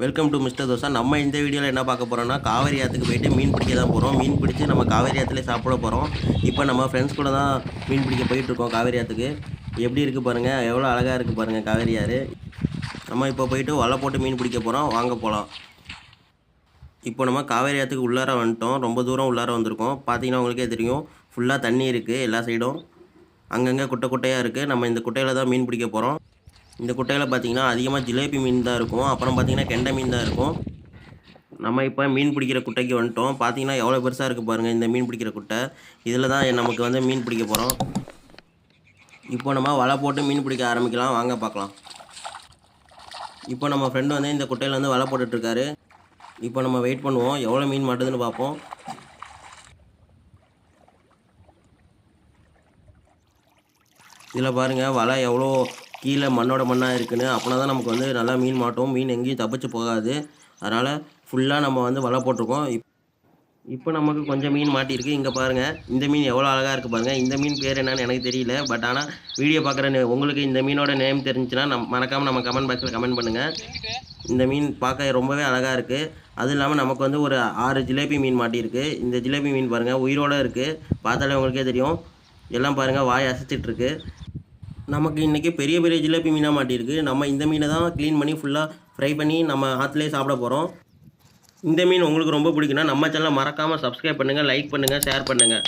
Welcome to mister dosa. நம்ம இந்த வீடியோவில் என்ன பார்க்க போகிறோம்னா, காவேரி ஆற்றுக்கு போயிட்டு மீன் பிடிக்க தான் போகிறோம். மீன் பிடிச்சி நம்ம காவேரி ஆற்றுலேயே சாப்பிட போகிறோம். இப்போ நம்ம ஃப்ரெண்ட்ஸ் கூட தான் மீன் பிடிக்க போயிட்டுருக்கோம் காவேரி ஆற்றுக்கு. எப்படி இருக்குது பாருங்கள், எவ்வளோ அழகாக இருக்குது பாருங்கள் காவேரி ஆறு. நம்ம இப்போ போயிட்டு வலை போட்டு மீன் பிடிக்க போகிறோம், வாங்க போகலாம். இப்போ நம்ம காவேரி ஆற்றுக்கு உள்ளார வந்துட்டோம். ரொம்ப தூரம் உள்ளார வந்திருக்கோம். பார்த்தீங்கன்னா உங்களுக்கே தெரியும், ஃபுல்லாக தண்ணி இருக்குது எல்லா சைடும். அங்கங்கே குட்டை குட்டையாக இருக்குது. நம்ம இந்த குட்டையில் தான் மீன் பிடிக்க போகிறோம். இந்த குட்டையில் பார்த்தீங்கன்னா அதிகமாக ஜிலேபி மீன் தான் இருக்கும். அப்புறம் பார்த்தீங்கன்னா கெண்டை மீன் தான் இருக்கும். நம்ம இப்போ மீன் பிடிக்கிற குட்டைக்கு வந்துட்டோம். பார்த்தீங்கன்னா எவ்வளோ பெருசாக இருக்குது பாருங்கள் இந்த மீன் பிடிக்கிற குட்டை. இதில் தான் நமக்கு வந்து மீன் பிடிக்க போகிறோம். இப்போ நம்ம வலை போட்டு மீன் பிடிக்க ஆரம்பிக்கலாம், வாங்க பார்க்கலாம். இப்போ நம்ம ஃப்ரெண்டு வந்து இந்த குட்டையில் வந்து வலை போட்டுட்ருக்காரு. இப்போ நம்ம வெயிட் பண்ணுவோம், எவ்வளோ மீன் மாட்டுதுன்னு பார்ப்போம். இதில் பாருங்கள் வலை எவ்வளோ கீழே மண்ணோட மண்ணாக இருக்குன்னு. அப்படின்னா தான் நமக்கு வந்து நல்லா மீன் மாட்டோம். மீன் எங்கேயும் தப்பிச்சு போகாது. அதனால் ஃபுல்லாக நம்ம வந்து வலை போட்டிருக்கோம். இப்போ நமக்கு கொஞ்சம் மீன் மாட்டியிருக்கு. இங்கே பாருங்கள், இந்த மீன் எவ்வளோ அழகாக இருக்குது பாருங்கள். இந்த மீன் பேர் என்னன்னு எனக்கு தெரியல. பட் ஆனால் வீடியோ பார்க்குற உங்களுக்கு இந்த மீனோட நேம் தெரிஞ்சுன்னா மறக்காமல் நம்ம கமெண்ட் பாக்ஸில் கமெண்ட் பண்ணுங்கள். இந்த மீன் பார்க்க ரொம்பவே அழகாக இருக்குது. அதுவும் இல்லாமல் நமக்கு வந்து ஒரு 6 ஜிலேபி மீன் மாட்டியிருக்கு. இந்த ஜிலேபி மீன் பாருங்கள் உயிரோடு இருக்குது. பார்த்தாலே உங்களுக்கே தெரியும். எல்லாம் பாருங்கள் வாய் அசைச்சிட்ருக்கு. நமக்கு இன்றைக்கி பெரிய பெரிய ஜிலேபி மீனாக மாட்டியிருக்கு. நம்ம இந்த மீனை தான் க்ளீன் பண்ணி ஃபுல்லாக ஃப்ரை பண்ணி நம்ம ஆற்றுலேயே சாப்பிட போகிறோம். இந்த மீன் உங்களுக்கு ரொம்ப பிடிக்குன்னா நம்ம சேனலை மறக்காமல் சப்ஸ்கிரைப் பண்ணுங்கள், லைக் பண்ணுங்கள், ஷேர் பண்ணுங்கள்.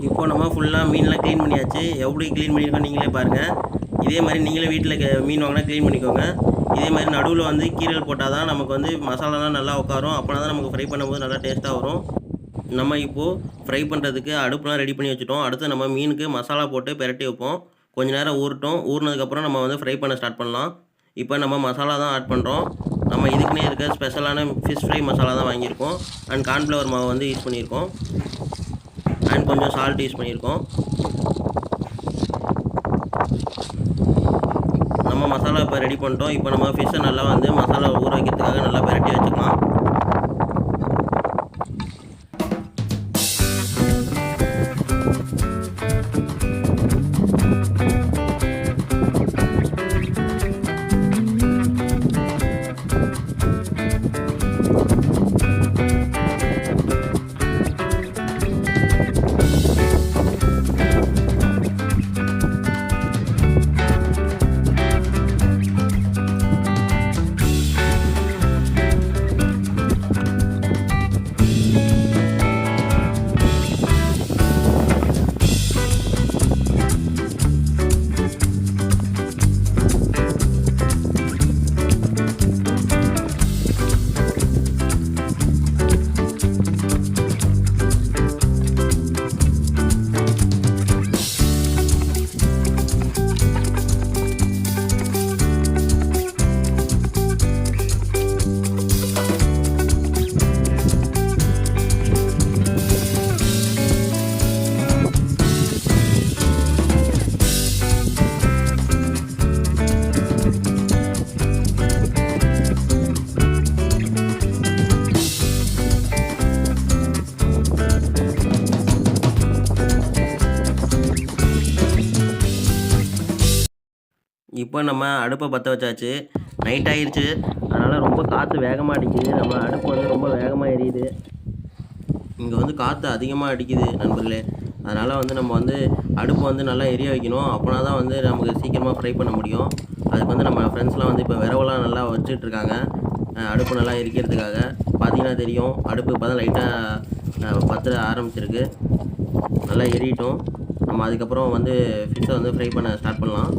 இப்போ நம்ம ஃபுல்லாக மீன்லாம் க்ளீன் பண்ணியாச்சு. எப்படி க்ளீன் பண்ணியிருக்கோம் நீங்களே பாருங்கள். இதே மாதிரி நீங்களே வீட்டில் மீன் வாங்கினா க்ளீன் பண்ணிக்கோங்க. இதே மாதிரி நடுவில் வந்து கீரல் போட்டால் தான் நமக்கு வந்து மசாலாலாம் நல்லா உட்காரும். அப்போனா தான் நமக்கு ஃப்ரை பண்ணும்போது நல்லா டேஸ்ட்டாக வரும். நம்ம இப்போது ஃப்ரை பண்ணுறதுக்கு அடுப்புலாம் ரெடி பண்ணி வச்சுட்டோம். அடுத்து நம்ம மீனுக்கு மசாலா போட்டு பிரட்டி வைப்போம். கொஞ்சம் நேரம் ஊறட்டும். ஊறினதுக்கப்புறம் நம்ம வந்து ஃப்ரை பண்ண ஸ்டார்ட் பண்ணலாம். இப்போ நம்ம மசாலா தான் ஆட் பண்ணுறோம். நம்ம இதுக்குன்னே இருக்க ஸ்பெஷலான ஃபிஷ் ஃப்ரை மசாலா தான் வாங்கியிருக்கோம். அண்ட் கார்ன்ஃப்ளவர் மாவு வந்து யூஸ் பண்ணியிருக்கோம். அண்ட் கொஞ்சம் சால்ட் யூஸ் பண்ணியிருக்கோம். நம்ம மசாலா இப்போ ரெடி பண்ணிட்டோம். இப்போ நம்ம ஃபிஷ்ஷை நல்லா வந்து மசாலா ஊற வைக்கிறதுக்காக நல்லா பிரட்டி வச்சுக்கலாம். இப்போ நம்ம அடுப்பை பற்ற வச்சாச்சு. நைட் ஆயிடுச்சு, அதனால் ரொம்ப காற்று வேகமாக அடிக்குது. நம்ம அடுப்பு வந்து ரொம்ப வேகமாக எரியுது. இங்கே வந்து காற்று அதிகமாக அடிக்குது நண்பர்களே. அதனால் வந்து நம்ம வந்து அடுப்பு வந்து நல்லா எரிய வைக்கணும். அப்போனா தான் வந்து நமக்கு சீக்கிரமாக ஃப்ரை பண்ண முடியும். அதுக்கு வந்து நம்ம ஃப்ரெண்ட்ஸ்லாம் வந்து இப்போ விரவெல்லாம் நல்லா வச்சுட்ருக்காங்க அடுப்பு நல்லா எரிக்கிறதுக்காக. பார்த்தீங்கன்னா தெரியும், அடுப்பு இப்போ தான் லைட்டாக பற்ற ஆரம்பிச்சிருக்கு. நல்லா எரியட்டும். நம்ம அதுக்கப்புறம் வந்து ஃபிஷ்ஷை வந்து ஃப்ரை பண்ண ஸ்டார்ட் பண்ணலாம்.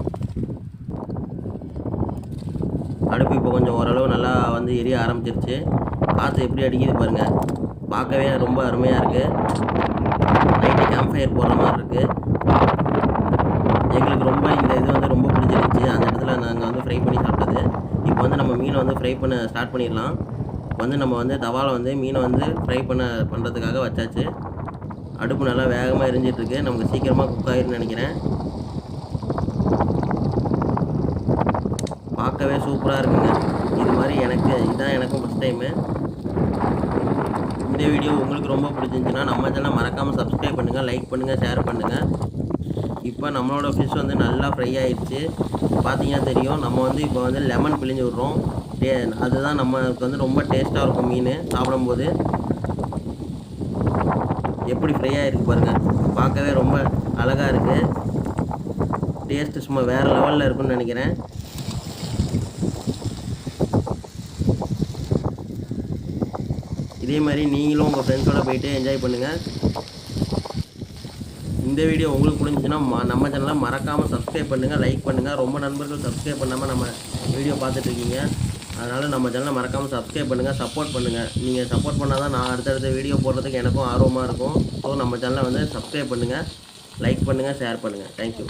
அடுப்பு இப்போ கொஞ்சம் ஓரளவு நல்லா வந்து எரிய ஆரம்பிச்சிருச்சு. காற்று எப்படி அடிக்குது பாருங்கள். பார்க்கவே ரொம்ப அருமையாக இருக்குது. நைட்டு கேம்ப் ஃபயர் போடுற மாதிரி இருக்குது. எங்களுக்கு ரொம்ப இந்த இது வந்து ரொம்ப பிடிச்சிருந்துச்சி. அந்த இடத்துல நாங்கள் வந்து ஃப்ரை பண்ணி சாப்பிட்டது. இப்போ வந்து நம்ம மீனை வந்து ஃப்ரை பண்ண ஸ்டார்ட் பண்ணிடலாம். வந்து நம்ம வந்து தவாவில் வந்து மீனை வந்து ஃப்ரை பண்ணுறதுக்காக வச்சாச்சு. அடுப்பு நல்லா வேகமாக எரிஞ்சிட்ருக்கு. நமக்கு சீக்கிரமாக குக் ஆகிருன்னு நினைக்கிறேன். பார்க்கவே சூப்பராக இருக்குங்க. இது மாதிரி இதுதான் எனக்கும் ஃபஸ்ட் டைமு. இந்த வீடியோ உங்களுக்கு ரொம்ப பிடிச்சிருந்துச்சுன்னா நம்ம சேனலை மறக்காமல் சப்ஸ்கிரைப் பண்ணுங்கள், லைக் பண்ணுங்கள், ஷேர் பண்ணுங்கள். இப்போ நம்மளோட ஃபிஷ் வந்து நல்லா ஃப்ரை ஆகிடுச்சு. பார்த்தீங்கன்னா தெரியும். நம்ம வந்து இப்போ வந்து லெமன் பிழிஞ்சு விட்றோம். அதுதான் நமக்கு வந்து ரொம்ப டேஸ்ட்டாக இருக்கும் மீன் சாப்பிடும்போது. எப்படி ஃப்ரை ஆகிருக்கு பாருங்கள். பார்க்கவே ரொம்ப அழகாக இருக்குது. டேஸ்ட்டு சும்மா வேறு லெவலில் இருக்குன்னு நினைக்கிறேன். இதே மாதிரி நீங்களும் உங்கள் ஃப்ரெண்ட்ஸோடு போய்ட்டு என்ஜாய் பண்ணுங்கள். இந்த வீடியோ உங்களுக்கு பிடிச்சிச்சின்னா நம்ம சேனலை மறக்காமல் சப்ஸ்கிரைப் பண்ணுங்கள், லைக் பண்ணுங்கள். ரொம்ப நண்பர்கள் சப்ஸ்கிரைப் பண்ணாமல் நம்ம வீடியோ பார்த்துட்ருக்கீங்க. அதனால் நம்ம சேனலை மறக்காமல் சப்ஸ்கிரைப் பண்ணுங்கள், சப்போர்ட் பண்ணுங்கள். நீங்கள் சப்போர்ட் பண்ணால் தான் நான் அடுத்தடுத்த வீடியோ போடுறதுக்கு எனக்கும் ஆர்வமாக இருக்கும். ஸோ நம்ம சேனலை வந்து சப்ஸ்கிரைப் பண்ணுங்கள், லைக் பண்ணுங்கள், ஷேர் பண்ணுங்கள். தேங்க்யூ.